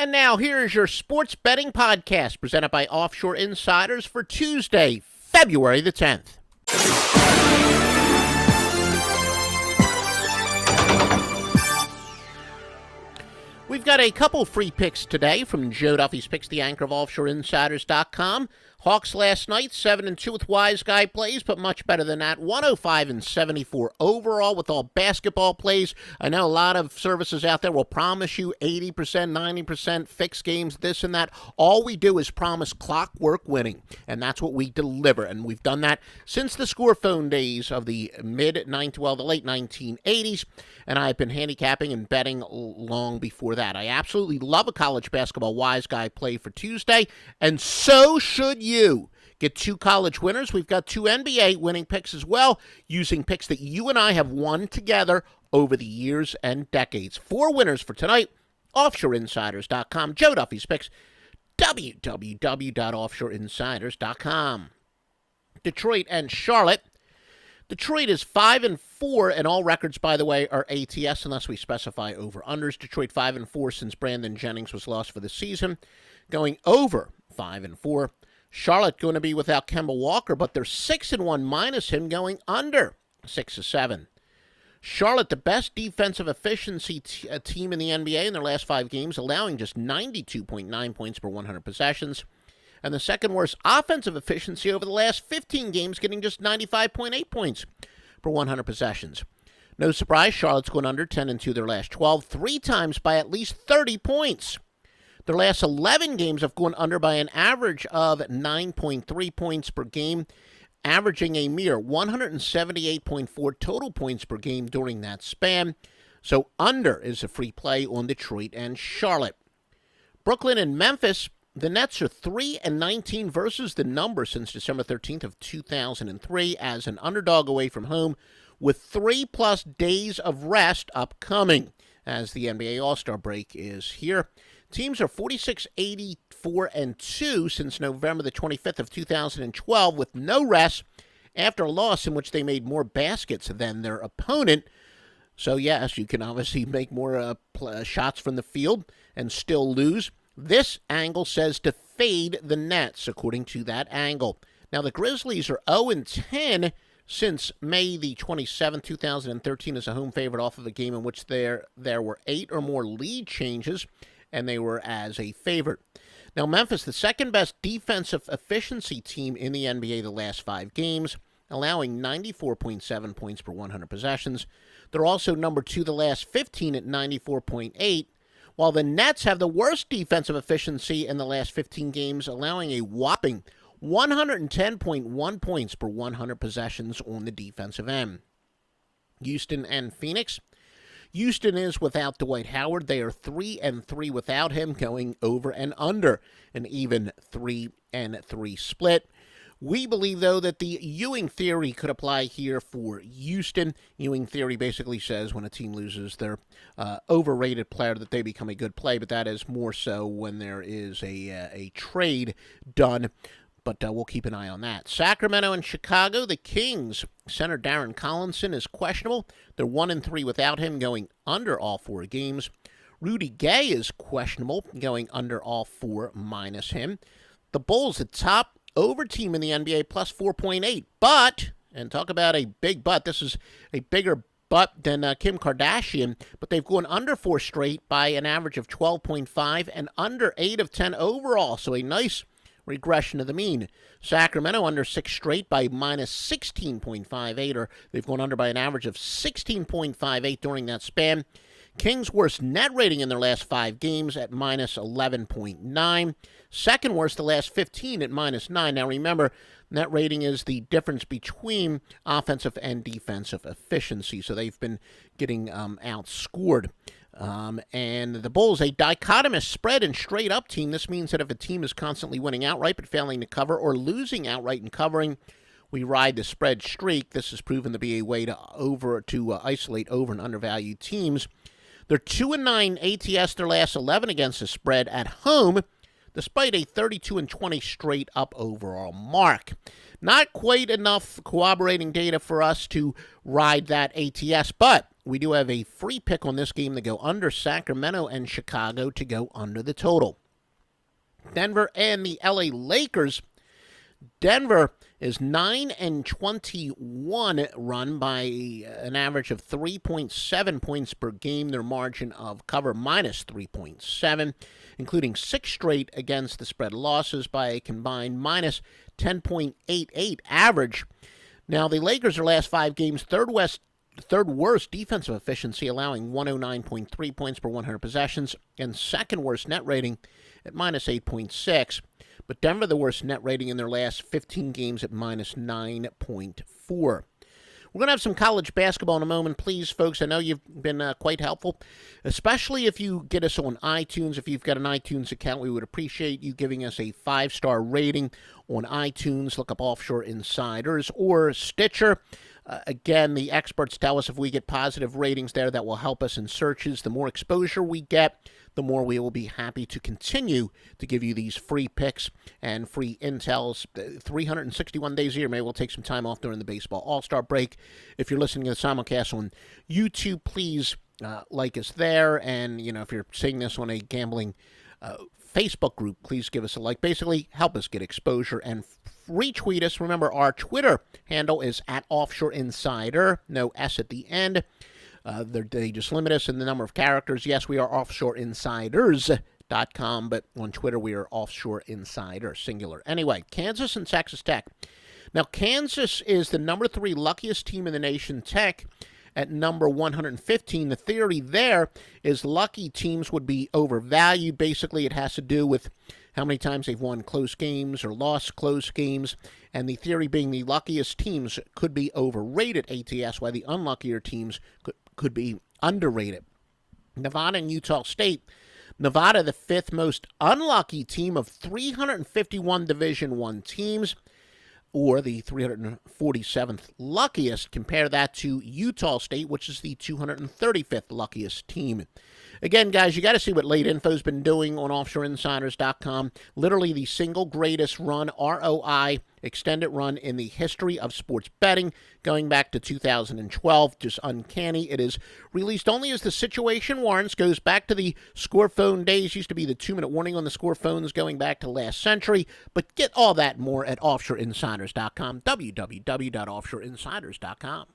And now here is your sports betting podcast presented by Offshore Insiders for Tuesday, February the 10th. We've got a couple free picks today from Joe Duffy's Picks, the anchor of OffshoreInsiders.com. Hawks last night, 7-2 with wise guy plays, but much better than that. 105-74 overall with all basketball plays. I know a lot of services out there will promise you 80%, 90% fixed games, this and that. All we do is promise clockwork winning, and that's what we deliver. And we've done that since the score phone days of the the late 1980s. And I've been handicapping and betting long before that. I absolutely love a college basketball wise guy play for Tuesday, and so should you. Get two college winners. We've got two NBA winning picks as well, using picks that you and I have won together over the years and decades. Four winners for tonight. OffshoreInsiders.com. Joe Duffy's Picks. www.offshoreinsiders.com. Detroit and Charlotte. Detroit is 5-4, and all records, by the way, are ATS unless we specify over-unders. Detroit 5-4 since Brandon Jennings was lost for the season, going over 5-4. Charlotte going to be without Kemba Walker, but they're 6-1 minus him, going under 6-7. Charlotte, the best defensive efficiency team in the NBA in their last 5 games, allowing just 92.9 points per 100 possessions. And the second worst offensive efficiency over the last 15 games, getting just 95.8 points per 100 possessions. No surprise, Charlotte's going under 10-2 their last 12, 3 times by at least 30 points. Their last 11 games have gone under by an average of 9.3 points per game, averaging a mere 178.4 total points per game during that span. So under is a free play on Detroit and Charlotte. Brooklyn and Memphis. The Nets are 3-19 versus the number since December 13th of 2003 as an underdog away from home, with 3+ days of rest upcoming as the NBA All-Star break is here. Teams are 46-84-2 since November the 25th of 2012 with no rest after a loss in which they made more baskets than their opponent. So yes, you can obviously make more shots from the field and still lose. This angle says to fade the Nets, according to that angle. Now, the Grizzlies are 0-10 since May the 27th, 2013, as a home favorite off of a game in which there were 8 or more lead changes, and they were as a favorite. Now, Memphis, the second-best defensive efficiency team in the NBA the last 5 games, allowing 94.7 points per 100 possessions. They're also number 2 the last 15 at 94.8. While the Nets have the worst defensive efficiency in the last 15 games, allowing a whopping 110.1 points per 100 possessions on the defensive end. Houston and Phoenix. Houston is without Dwight Howard. They are 3-3 without him, going over and under an even 3-3 split. We believe, though, that the Ewing theory could apply here for Houston. Ewing theory basically says when a team loses their overrated player that they become a good play, but that is more so when there is a trade done. But we'll keep an eye on that. Sacramento and Chicago, the Kings. Center Darren Collinson is questionable. They're 1-3 without him, going under all 4 games. Rudy Gay is questionable, going under all 4 minus him. The Bulls at top. Over team in the NBA plus 4.8. But, and talk about a big but, this is a bigger but than Kim Kardashian, but they've gone under 4 straight by an average of 12.5 and under 8 of 10 overall. So a nice regression to the mean. Sacramento under 6 straight by minus 16.58, or they've gone under by an average of 16.58 during that span. Kings' worst net rating in their last 5 games at minus 11.9. Second worst the last 15 at minus 9. Now remember, net rating is the difference between offensive and defensive efficiency. So they've been getting outscored. And the Bulls, a dichotomous spread and straight up team. This means that if a team is constantly winning outright but failing to cover, or losing outright and covering, we ride the spread streak. This has proven to be a way to isolate over and undervalued teams. They're 2-9 ATS their last 11 against the spread at home, despite a 32-20 straight up overall mark. Not quite enough corroborating data for us to ride that ATS, but we do have a free pick on this game to go under. Sacramento and Chicago to go under the total. Denver and the LA Lakers. Denver is 9-21, run by an average of 3.7 points per game. Their margin of cover minus 3.7, including 6 straight against the spread losses by a combined minus 10.88 average. Now, the Lakers, their last 5 games, third worst defensive efficiency, allowing 109.3 points per 100 possessions, and second worst net rating at minus 8.6. But Denver, the worst net rating in their last 15 games at minus 9.4. We're going to have some college basketball in a moment. Please, folks, I know you've been quite helpful, especially if you get us on iTunes. If you've got an iTunes account, we would appreciate you giving us a 5-star rating on iTunes. Look up Offshore Insiders or Stitcher. Again, the experts tell us if we get positive ratings there, that will help us in searches. The more exposure we get, the more we will be happy to continue to give you these free picks and free intels. 361 days a year. Maybe we'll take some time off during the baseball all-star break. If you're listening to the simulcast on YouTube, please like us there. And, if you're seeing this on a gambling Facebook group, please give us a like. Basically, help us get exposure and retweet us. Remember, our Twitter handle is at Offshore Insider. No S at the end. They just limit us in the number of characters. Yes, we are offshoreinsiders.com, but on Twitter we are Offshore Insider, singular. Anyway, Kansas and Texas Tech. Now, Kansas is the number 3 luckiest team in the nation. Tech at number 115. The theory there is lucky teams would be overvalued. Basically, it has to do with how many times they've won close games or lost close games. And the theory being the luckiest teams could be overrated, ATS, while the unluckier teams could be underrated. Nevada and Utah State. Nevada, the 5th most unlucky team of 351 Division I teams, or the 347th luckiest. Compare that to Utah State, which is the 235th luckiest team. Again, guys, you got to see what Late Info's been doing on offshoreinsiders.com. Literally the single greatest run, ROI, extended run in the history of sports betting, going back to 2012. Just uncanny. It is released only as the situation warrants. Goes back to the score phone days. Used to be the 2-minute warning on the score phones going back to last century. But get all that and more at offshoreinsiders.com, www.offshoreinsiders.com.